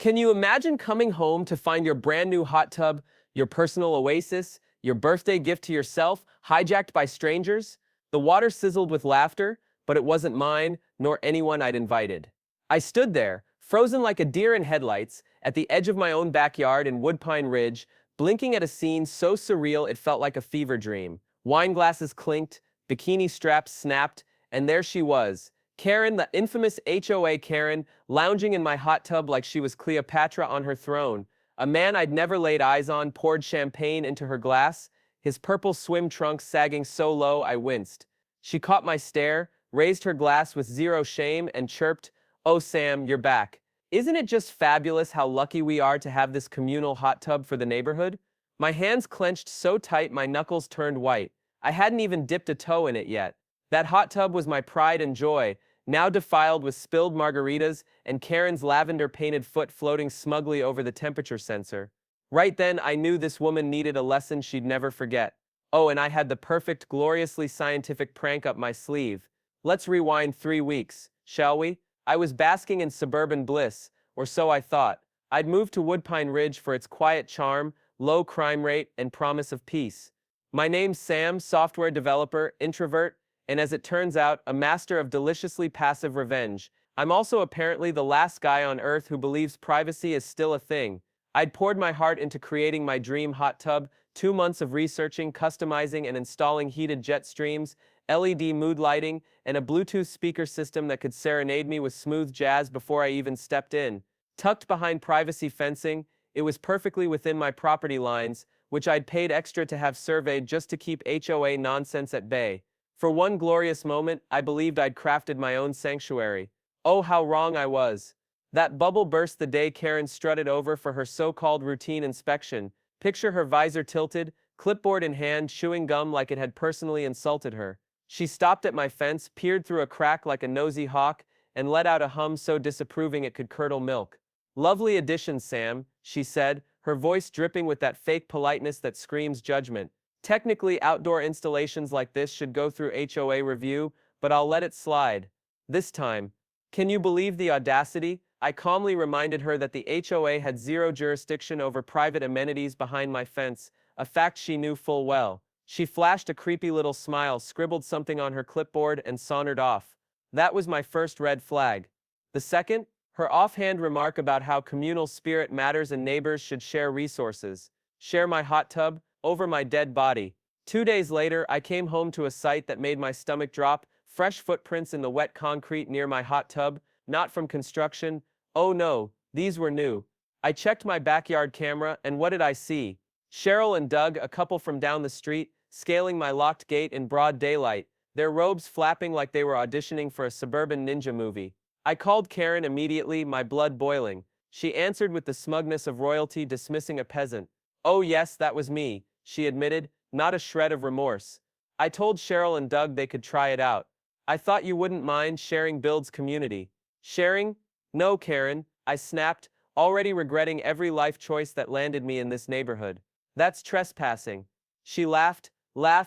Can you imagine coming home to find your brand new hot tub, your personal oasis, your birthday gift to yourself, hijacked by strangers? The water sizzled with laughter, but it wasn't mine, nor anyone I'd invited. I stood there, frozen like a deer in headlights, at the edge of my own backyard in Woodpine Ridge, blinking at a scene so surreal it felt like a fever dream. Wine glasses clinked, bikini straps snapped, and there she was, Karen, the infamous HOA Karen, lounging in my hot tub like she was Cleopatra on her throne. A man I'd never laid eyes on poured champagne into her glass, his purple swim trunks sagging so low I winced. She caught my stare, raised her glass with zero shame, and chirped, "Oh Sam, you're back. Isn't it just fabulous how lucky we are to have this communal hot tub for the neighborhood?" My hands clenched so tight my knuckles turned white. I hadn't even dipped a toe in it yet. That hot tub was my pride and joy, now defiled with spilled margaritas and Karen's lavender-painted foot floating smugly over the temperature sensor. Right then, I knew this woman needed a lesson she'd never forget. Oh, and I had the perfect, gloriously scientific prank up my sleeve. Let's rewind 3 weeks, shall we? I was basking in suburban bliss, or so I thought. I'd moved to Woodpine Ridge for its quiet charm, low crime rate, and promise of peace. My name's Sam, software developer, introvert, and as it turns out, a master of deliciously passive revenge. I'm also apparently the last guy on Earth who believes privacy is still a thing. I'd poured my heart into creating my dream hot tub, 2 months of researching, customizing, and installing heated jet streams, LED mood lighting, and a Bluetooth speaker system that could serenade me with smooth jazz before I even stepped in. Tucked behind privacy fencing, it was perfectly within my property lines, which I'd paid extra to have surveyed just to keep HOA nonsense at bay. For one glorious moment, I believed I'd crafted my own sanctuary. Oh, how wrong I was. That bubble burst the day Karen strutted over for her so-called routine inspection. Picture her visor tilted, clipboard in hand, chewing gum like it had personally insulted her. She stopped at my fence, peered through a crack like a nosy hawk, and let out a hum so disapproving it could curdle milk. "Lovely addition, Sam," she said, her voice dripping with that fake politeness that screams judgment. "Technically, outdoor installations like this should go through HOA review, but I'll let it slide. This time." Can you believe the audacity? I calmly reminded her that the HOA had zero jurisdiction over private amenities behind my fence, a fact she knew full well. She flashed a creepy little smile, scribbled something on her clipboard, and sauntered off. That was my first red flag. The second? Her offhand remark about how communal spirit matters and neighbors should share resources. Share my hot tub? Over my dead body. 2 days later, I came home to a sight that made my stomach drop, fresh footprints in the wet concrete near my hot tub, not from construction. Oh no, these were new. I checked my backyard camera, and what did I see? Cheryl and Doug, a couple from down the street, scaling my locked gate in broad daylight, their robes flapping like they were auditioning for a suburban ninja movie. I called Karen immediately, my blood boiling. She answered with the smugness of royalty dismissing a peasant. "Oh yes, that was me," she admitted, not a shred of remorse. "I told Cheryl and Doug they could try it out. I thought you wouldn't mind, sharing builds community." "Sharing? No, Karen," I snapped, already regretting every life choice that landed me in this neighborhood. "That's trespassing." She laughed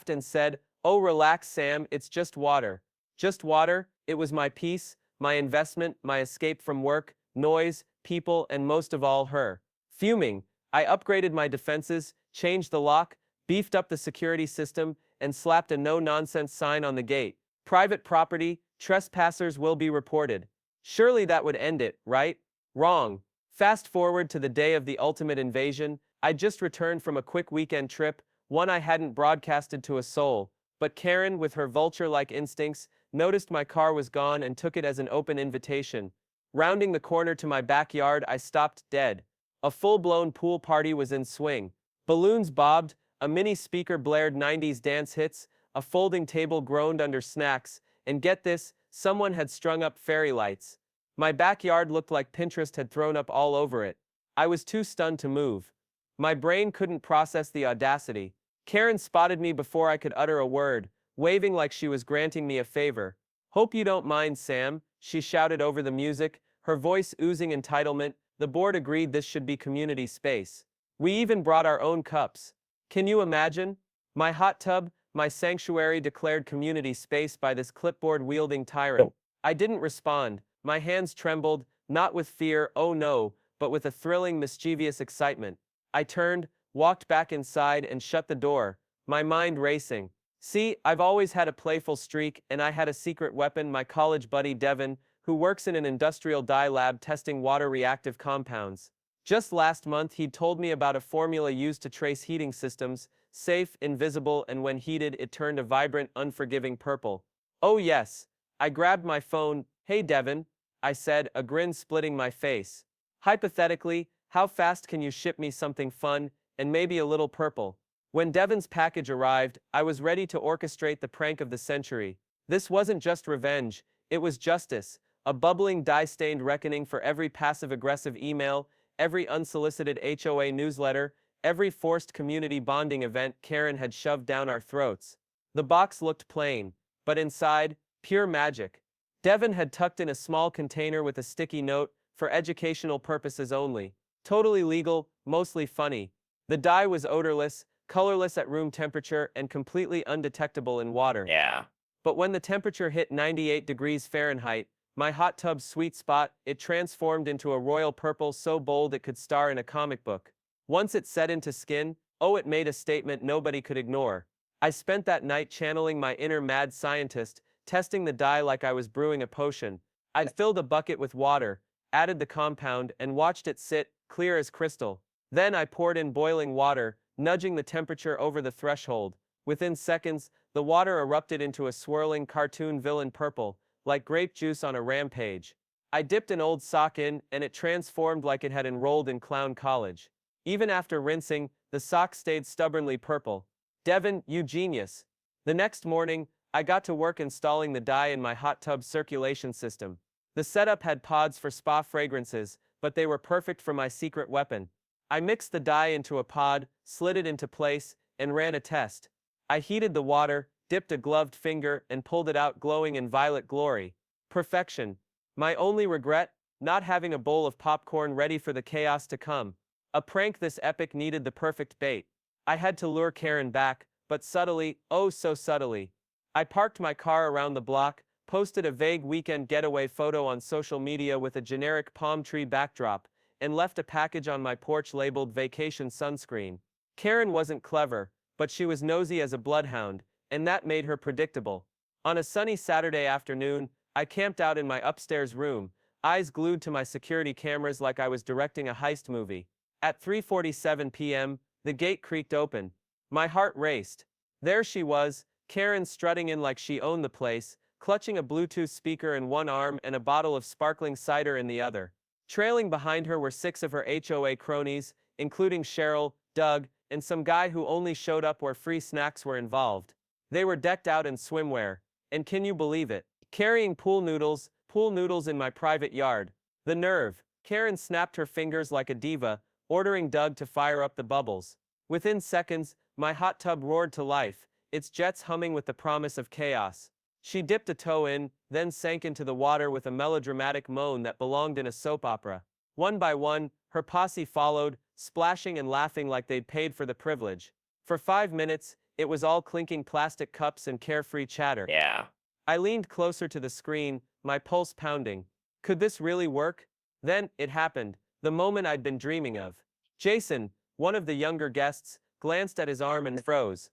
and said, "Oh relax, Sam, it's just water." Just water? It was my peace, my investment, my escape from work, noise, people, and most of all her. Fuming, I upgraded my defenses, changed the lock, beefed up the security system, and slapped a no-nonsense sign on the gate. "Private property, trespassers will be reported." Surely that would end it, right? Wrong. Fast forward to the day of the ultimate invasion. I'd just returned from a quick weekend trip, one I hadn't broadcasted to a soul. But Karen, with her vulture-like instincts, noticed my car was gone and took it as an open invitation. Rounding the corner to my backyard, I stopped dead. A full-blown pool party was in swing. Balloons bobbed, a mini speaker blared 90s dance hits, a folding table groaned under snacks, and get this, someone had strung up fairy lights. My backyard looked like Pinterest had thrown up all over it. I was too stunned to move. My brain couldn't process the audacity. Karen spotted me before I could utter a word, waving like she was granting me a favor. "Hope you don't mind, Sam," she shouted over the music, her voice oozing entitlement. The board agreed this should be community space. We even brought our own cups. Can you imagine? My hot tub, my sanctuary declared community space by this clipboard-wielding tyrant. I didn't respond. My hands trembled, not with fear, oh no, but with a thrilling, mischievous excitement. I turned, walked back inside, and shut the door, my mind racing. See, I've always had a playful streak, and I had a secret weapon, my college buddy Devin, who works in an industrial dye lab testing water-reactive compounds. Just last month, he'd told me about a formula used to trace heating systems, safe, invisible, and when heated, it turned a vibrant, unforgiving purple. Oh yes. I grabbed my phone. Hey Devin, I said, a grin splitting my face. Hypothetically, how fast can you ship me something fun, and maybe a little purple? When Devin's package arrived, I was ready to orchestrate the prank of the century. This wasn't just revenge, it was justice, a bubbling dye-stained reckoning for every passive-aggressive email, every unsolicited HOA newsletter, every forced community bonding event Karen had shoved down our throats. The box looked plain, but inside, pure magic. Devin had tucked in a small container with a sticky note, for educational purposes only. Totally legal, mostly funny. The dye was odorless, colorless at room temperature, and completely undetectable in water. Yeah. But when the temperature hit 98 degrees Fahrenheit, my hot tub's sweet spot, it transformed into a royal purple so bold it could star in a comic book. Once it set into skin, oh, it made a statement nobody could ignore. I spent that night channeling my inner mad scientist, testing the dye like I was brewing a potion. I'd filled a bucket with water, added the compound, and watched it sit, clear as crystal. Then I poured in boiling water, nudging the temperature over the threshold. Within seconds, the water erupted into a swirling cartoon villain purple, like grape juice on a rampage. I dipped an old sock in, and it transformed like it had enrolled in clown college. Even after rinsing, the sock stayed stubbornly purple. Devin, you genius. The next morning, I got to work installing the dye in my hot tub circulation system. The setup had pods for spa fragrances, but they were perfect for my secret weapon. I mixed the dye into a pod, slid it into place, and ran a test. I heated the water, dipped a gloved finger, and pulled it out glowing in violet glory. Perfection. My only regret? Not having a bowl of popcorn ready for the chaos to come. A prank this epic needed the perfect bait. I had to lure Karen back, but subtly, oh so subtly. I parked my car around the block, posted a vague weekend getaway photo on social media with a generic palm tree backdrop, and left a package on my porch labeled Vacation Sunscreen. Karen wasn't clever, but she was nosy as a bloodhound, and that made her predictable. On a sunny Saturday afternoon, I camped out in my upstairs room, eyes glued to my security cameras like I was directing a heist movie. At 3:47 p.m., the gate creaked open. My heart raced. There she was, Karen strutting in like she owned the place, clutching a Bluetooth speaker in one arm and a bottle of sparkling cider in the other. Trailing behind her were 6 of her HOA cronies, including Cheryl, Doug, and some guy who only showed up where free snacks were involved. They were decked out in swimwear, and can you believe it? Carrying pool noodles in my private yard. The nerve. Karen snapped her fingers like a diva, ordering Doug to fire up the bubbles. Within seconds, my hot tub roared to life, its jets humming with the promise of chaos. She dipped a toe in, then sank into the water with a melodramatic moan that belonged in a soap opera. One by one, her posse followed, splashing and laughing like they'd paid for the privilege. For 5 minutes, it was all clinking plastic cups and carefree chatter. Yeah. I leaned closer to the screen, my pulse pounding. Could this really work? Then, it happened, the moment I'd been dreaming of. Jason, one of the younger guests, glanced at his arm and froze.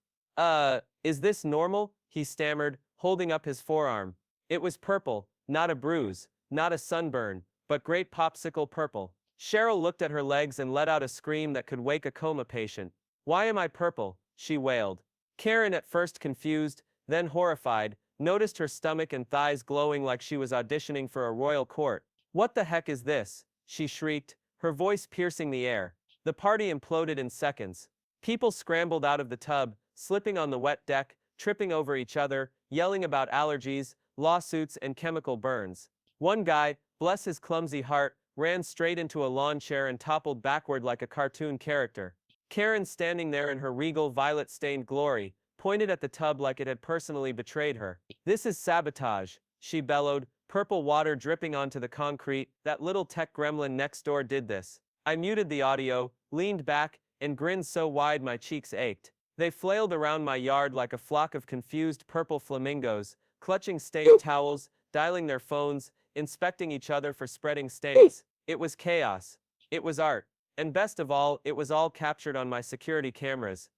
Is this normal? He stammered, holding up his forearm. It was purple, not a bruise, not a sunburn, but great popsicle purple. Cheryl looked at her legs and let out a scream that could wake a coma patient. Why am I purple? She wailed. Karen, at first confused, then horrified, noticed her stomach and thighs glowing like she was auditioning for a royal court. What the heck is this? She shrieked, her voice piercing the air. The party imploded in seconds. People scrambled out of the tub, slipping on the wet deck, tripping over each other, yelling about allergies, lawsuits, and chemical burns. One guy, bless his clumsy heart, ran straight into a lawn chair and toppled backward like a cartoon character. Karen, standing there in her regal violet-stained glory, pointed at the tub like it had personally betrayed her. This is sabotage, she bellowed, purple water dripping onto the concrete. That little tech gremlin next door did this. I muted the audio, leaned back, and grinned so wide my cheeks ached. They flailed around my yard like a flock of confused purple flamingos, clutching stained towels, dialing their phones, inspecting each other for spreading stains. It was chaos. It was art. And best of all, it was all captured on my security cameras.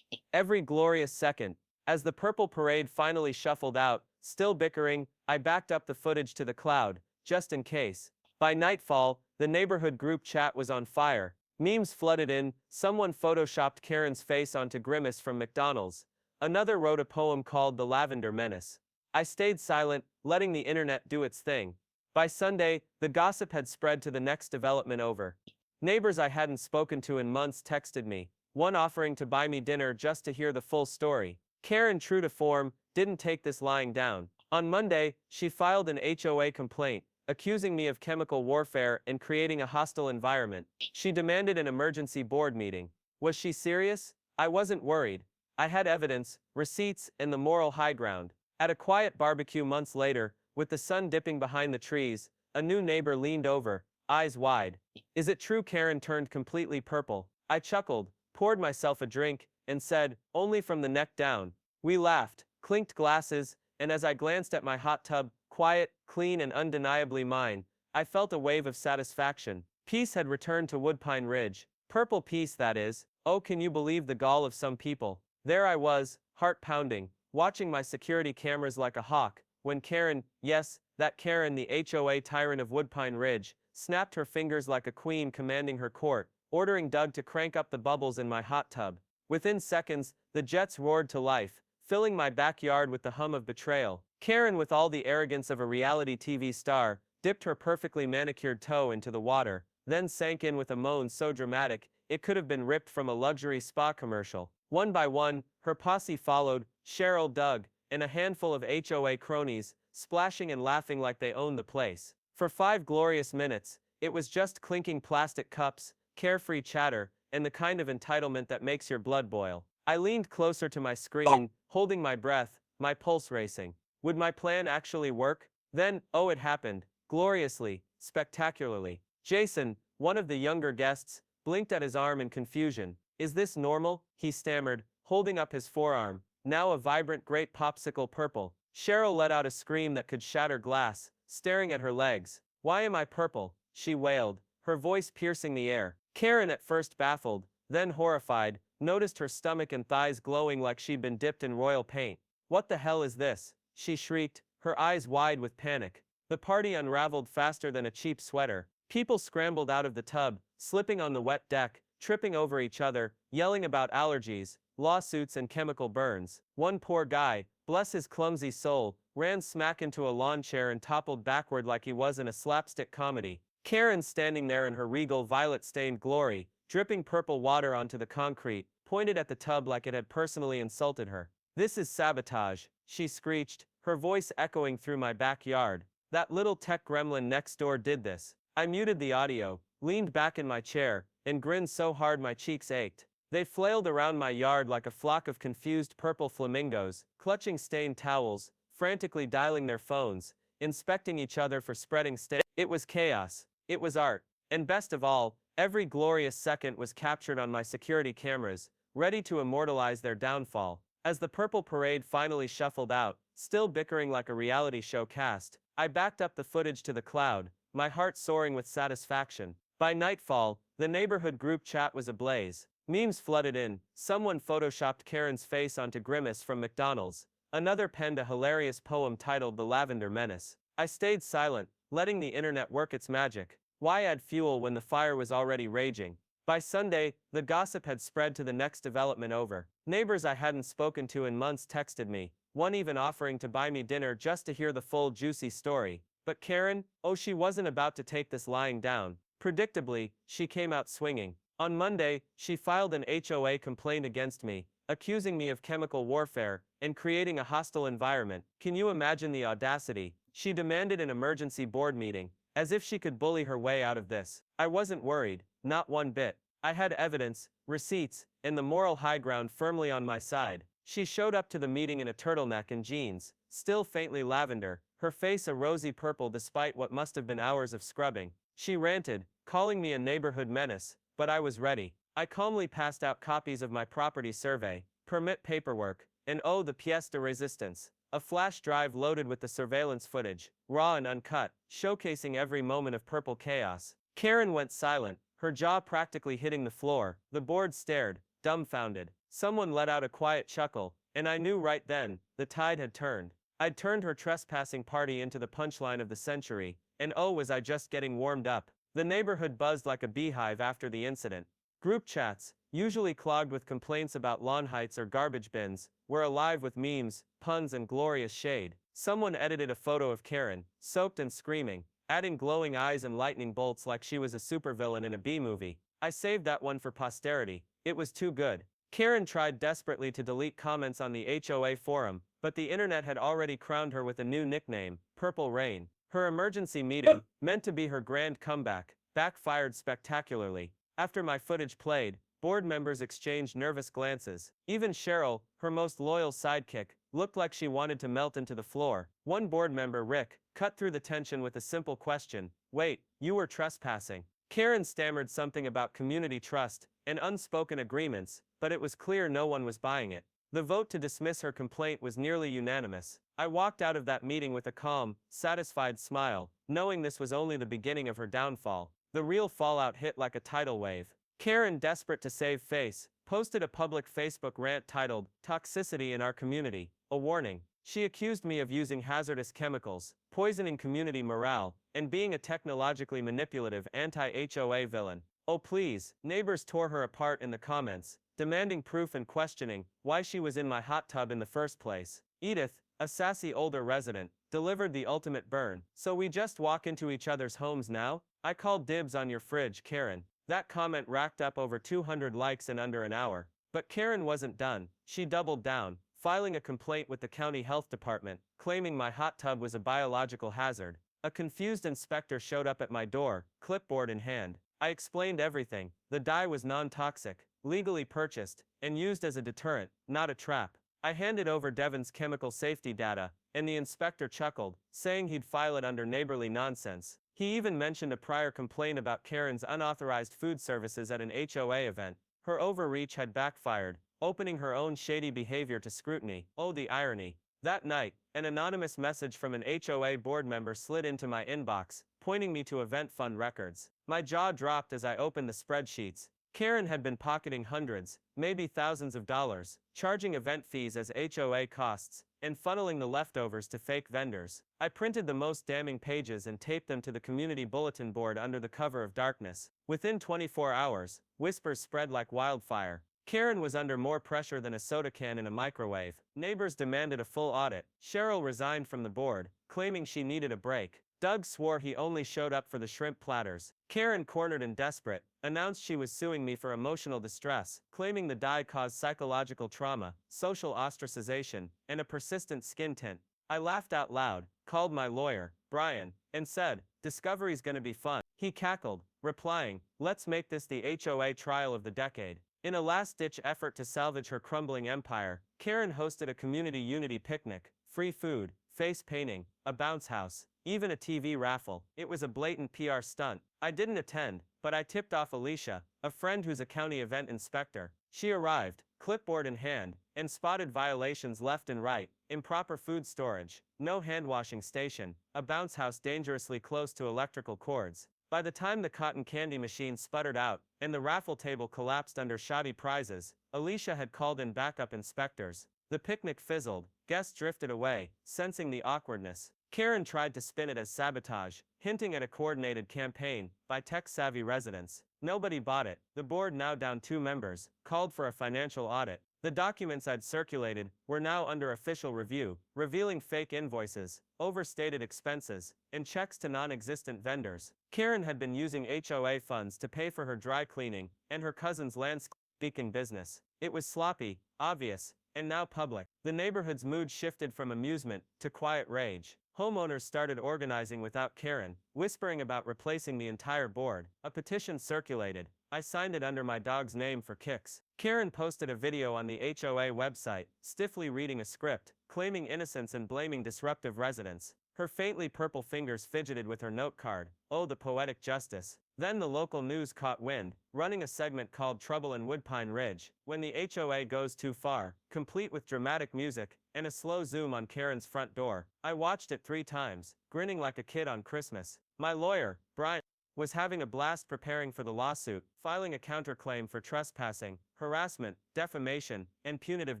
Every glorious second. As the purple parade finally shuffled out, still bickering, I backed up the footage to the cloud, just in case. By nightfall, the neighborhood group chat was on fire. Memes flooded in, someone photoshopped Karen's face onto Grimace from McDonald's. Another wrote a poem called The Lavender Menace. I stayed silent, letting the internet do its thing. By Sunday, the gossip had spread to the next development over. Neighbors I hadn't spoken to in months texted me, one offering to buy me dinner just to hear the full story. Karen, true to form, didn't take this lying down. On Monday, she filed an HOA complaint, accusing me of chemical warfare and creating a hostile environment. She demanded an emergency board meeting. Was she serious? I wasn't worried. I had evidence, receipts, and the moral high ground. At a quiet barbecue months later, with the sun dipping behind the trees, a new neighbor leaned over, eyes wide. Is it true? Karen turned completely purple. I chuckled, poured myself a drink, and said, only from the neck down. We laughed, clinked glasses, and as I glanced at my hot tub, quiet, clean and undeniably mine, I felt a wave of satisfaction. Peace had returned to Woodpine Ridge. Purple peace, that is. Oh, can you believe the gall of some people? There I was, heart pounding, watching my security cameras like a hawk, when Karen, yes, that Karen, the HOA tyrant of Woodpine Ridge, snapped her fingers like a queen commanding her court, ordering Doug to crank up the bubbles in my hot tub. Within seconds, the jets roared to life, filling my backyard with the hum of betrayal. Karen, with all the arrogance of a reality TV star, dipped her perfectly manicured toe into the water, then sank in with a moan so dramatic, it could have been ripped from a luxury spa commercial. One by one, her posse followed, Cheryl, Doug, and a handful of HOA cronies, splashing and laughing like they owned the place. For 5 glorious minutes, it was just clinking plastic cups, carefree chatter, and the kind of entitlement that makes your blood boil. I leaned closer to my screen, holding my breath, my pulse racing. Would my plan actually work? Then, oh, it happened. Gloriously, spectacularly. Jason, one of the younger guests, blinked at his arm in confusion. Is this normal? He stammered, holding up his forearm, now a vibrant grape popsicle purple. Cheryl let out a scream that could shatter glass, staring at her legs. Why am I purple? She wailed, her voice piercing the air. Karen, at first baffled, then horrified, noticed her stomach and thighs glowing like she'd been dipped in royal paint. What the hell is this? She shrieked, her eyes wide with panic. The party unraveled faster than a cheap sweater. People scrambled out of the tub, slipping on the wet deck, tripping over each other, yelling about allergies, lawsuits and chemical burns. One poor guy, bless his clumsy soul, ran smack into a lawn chair and toppled backward like he was in a slapstick comedy. Karen, standing there in her regal violet-stained glory, dripping purple water onto the concrete, pointed at the tub like it had personally insulted her. This is sabotage, she screeched, her voice echoing through my backyard. That little tech gremlin next door did this. I muted the audio, leaned back in my chair, and grinned so hard my cheeks ached. They flailed around my yard like a flock of confused purple flamingos, clutching stained towels, frantically dialing their phones, inspecting each other for spreading stains. It was chaos. It was art. And best of all, every glorious second was captured on my security cameras, ready to immortalize their downfall. As the purple parade finally shuffled out, still bickering like a reality show cast, I backed up the footage to the cloud, my heart soaring with satisfaction. By nightfall, the neighborhood group chat was ablaze. Memes flooded in. Someone photoshopped Karen's face onto Grimace from McDonald's. Another penned a hilarious poem titled The Lavender Menace. I stayed silent, letting the internet work its magic. Why add fuel when the fire was already raging? By Sunday, the gossip had spread to the next development over. Neighbors I hadn't spoken to in months texted me, one even offering to buy me dinner just to hear the full juicy story. But Karen, oh, she wasn't about to take this lying down. Predictably, she came out swinging. On Monday, she filed an HOA complaint against me, accusing me of chemical warfare and creating a hostile environment. Can you imagine the audacity? She demanded an emergency board meeting, as if she could bully her way out of this. I wasn't worried, not one bit. I had evidence, receipts, and the moral high ground firmly on my side. She showed up to the meeting in a turtleneck and jeans, still faintly lavender, her face a rosy purple despite what must have been hours of scrubbing. She ranted, calling me a neighborhood menace, but I was ready. I calmly passed out copies of my property survey, permit paperwork, and oh, the pièce de résistance, a flash drive loaded with the surveillance footage, raw and uncut, showcasing every moment of purple chaos. Karen went silent, her jaw practically hitting the floor. The board stared, dumbfounded. Someone let out a quiet chuckle, and I knew right then, the tide had turned. I'd turned her trespassing party into the punchline of the century, and oh was I just getting warmed up. The neighborhood buzzed like a beehive after the incident. Group chats, usually clogged with complaints about lawn heights or garbage bins, were alive with memes, puns and glorious shade. Someone edited a photo of Karen, soaked and screaming, adding glowing eyes and lightning bolts like she was a supervillain in a B-movie. I saved that one for posterity. It was too good. Karen tried desperately to delete comments on the HOA forum, but the internet had already crowned her with a new nickname, Purple Rain. Her emergency meeting, meant to be her grand comeback, backfired spectacularly. After my footage played, board members exchanged nervous glances. Even Cheryl, her most loyal sidekick, looked like she wanted to melt into the floor. One board member, Rick, cut through the tension with a simple question. Wait, you were trespassing. Karen stammered something about community trust and unspoken agreements, but it was clear no one was buying it. The vote to dismiss her complaint was nearly unanimous. I walked out of that meeting with a calm, satisfied smile, knowing this was only the beginning of her downfall. The real fallout hit like a tidal wave. Karen, desperate to save face, posted a public Facebook rant titled, "Toxicity in Our Community, a Warning." She accused me of using hazardous chemicals, poisoning community morale, and being a technologically manipulative anti-HOA villain. Oh please, neighbors tore her apart in the comments, demanding proof and questioning why she was in my hot tub in the first place. Edith, a sassy older resident, delivered the ultimate burn. "So we just walk into each other's homes now? I called dibs on your fridge, Karen." That comment racked up over 200 likes in under an hour. But Karen wasn't done. She doubled down, filing a complaint with the county health department, claiming my hot tub was a biological hazard. A confused inspector showed up at my door, clipboard in hand. I explained everything. The dye was non-toxic, legally purchased, and used as a deterrent, not a trap. I handed over Devon's chemical safety data, and the inspector chuckled, saying he'd file it under neighborly nonsense. He even mentioned a prior complaint about Karen's unauthorized food services at an HOA event. Her overreach had backfired, opening her own shady behavior to scrutiny. Oh, the irony. That night, an anonymous message from an HOA board member slid into my inbox, pointing me to event fund records. My jaw dropped as I opened the spreadsheets. Karen had been pocketing hundreds, maybe thousands of dollars, charging event fees as HOA costs, and funneling the leftovers to fake vendors. I printed the most damning pages and taped them to the community bulletin board under the cover of darkness. Within 24 hours, whispers spread like wildfire. Karen was under more pressure than a soda can in a microwave. Neighbors demanded a full audit. Cheryl resigned from the board, claiming she needed a break. Doug swore he only showed up for the shrimp platters. Karen, cornered and desperate, announced she was suing me for emotional distress, claiming the dye caused psychological trauma, social ostracization, and a persistent skin tint. I laughed out loud, called my lawyer, Brian, and said, "Discovery's gonna be fun." He cackled, replying, "Let's make this the HOA trial of the decade." In a last-ditch effort to salvage her crumbling empire, Karen hosted a community unity picnic, free food, face painting, a bounce house, even a TV raffle. It was a blatant PR stunt. I didn't attend, but I tipped off Alicia, a friend who's a county event inspector. She arrived, clipboard in hand, and spotted violations left and right: improper food storage, no hand-washing station, a bounce house dangerously close to electrical cords. By the time the cotton candy machine sputtered out, and the raffle table collapsed under shoddy prizes, Alicia had called in backup inspectors. The picnic fizzled, guests drifted away, sensing the awkwardness. Karen tried to spin it as sabotage, hinting at a coordinated campaign by tech-savvy residents. Nobody bought it. The board, now down 2 members, called for a financial audit. The documents I'd circulated were now under official review, revealing fake invoices, overstated expenses, and checks to non-existent vendors. Karen had been using HOA funds to pay for her dry cleaning and her cousin's landscaping business. It was sloppy, obvious, and now public. The neighborhood's mood shifted from amusement to quiet rage. Homeowners started organizing without Karen, whispering about replacing the entire board. A petition circulated. I signed it under my dog's name for kicks. Karen posted a video on the HOA website, stiffly reading a script, claiming innocence and blaming disruptive residents. Her faintly purple fingers fidgeted with her note card. Oh, the poetic justice. Then the local news caught wind, running a segment called Trouble in Woodpine Ridge, when the HOA goes too far, complete with dramatic music and a slow zoom on Karen's front door. I watched it 3 times, grinning like a kid on Christmas. My lawyer, Brian, was having a blast preparing for the lawsuit, filing a counterclaim for trespassing, harassment, defamation, and punitive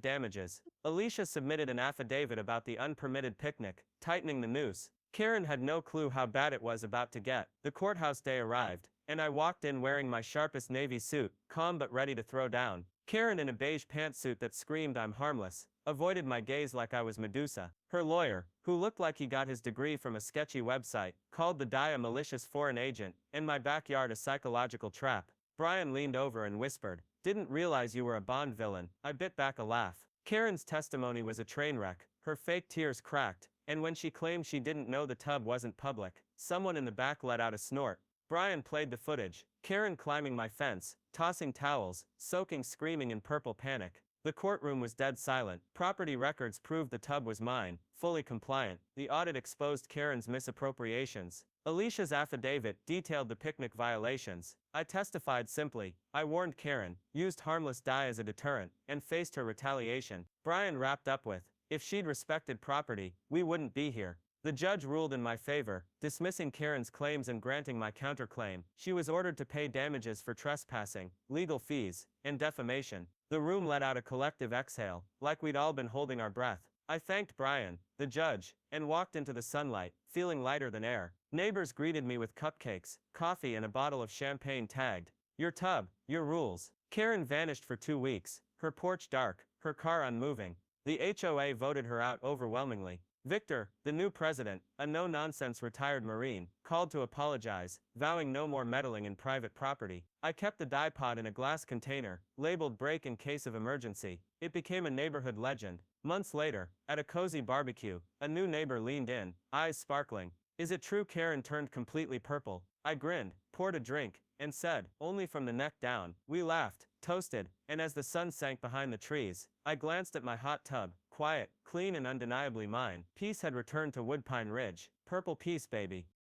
damages. Alicia submitted an affidavit about the unpermitted picnic, tightening the noose. Karen had no clue how bad it was about to get. The courthouse day arrived, and I walked in wearing my sharpest navy suit, calm but ready to throw down. Karen, in a beige pantsuit that screamed "I'm harmless," avoided my gaze like I was Medusa. Her lawyer, who looked like he got his degree from a sketchy website, called the DI a malicious foreign agent, and my backyard a psychological trap. Brian leaned over and whispered, "Didn't realize you were a Bond villain." I bit back a laugh. Karen's testimony was a train wreck. Her fake tears cracked, and when she claimed she didn't know the tub wasn't public, someone in the back let out a snort. Brian played the footage. Karen climbing my fence, tossing towels, soaking, screaming in purple panic. The courtroom was dead silent. Property records proved the tub was mine, fully compliant. The audit exposed Karen's misappropriations. Alicia's affidavit detailed the picnic violations. I testified simply. I warned Karen, used harmless dye as a deterrent, and faced her retaliation. Brian wrapped up with, "If she'd respected property, we wouldn't be here." The judge ruled in my favor, dismissing Karen's claims and granting my counterclaim. She was ordered to pay damages for trespassing, legal fees, and defamation. The room let out a collective exhale, like we'd all been holding our breath. I thanked Brian, the judge, and walked into the sunlight, feeling lighter than air. Neighbors greeted me with cupcakes, coffee, and a bottle of champagne tagged, "Your tub, your rules." Karen vanished for 2 weeks, her porch dark, her car unmoving. The HOA voted her out overwhelmingly. Victor, the new president, a no-nonsense retired Marine, called to apologize, vowing no more meddling in private property. I kept the dye pot in a glass container, labeled "break in case of emergency." It became a neighborhood legend. Months later, at a cozy barbecue, a new neighbor leaned in, eyes sparkling. "Is it true Karen turned completely purple?" I grinned, poured a drink, and said, "Only from the neck down." We laughed, toasted, and as the sun sank behind the trees, I glanced at my hot tub, quiet, clean, and undeniably mine. Peace had returned to Woodpine Ridge. Purple peace, baby.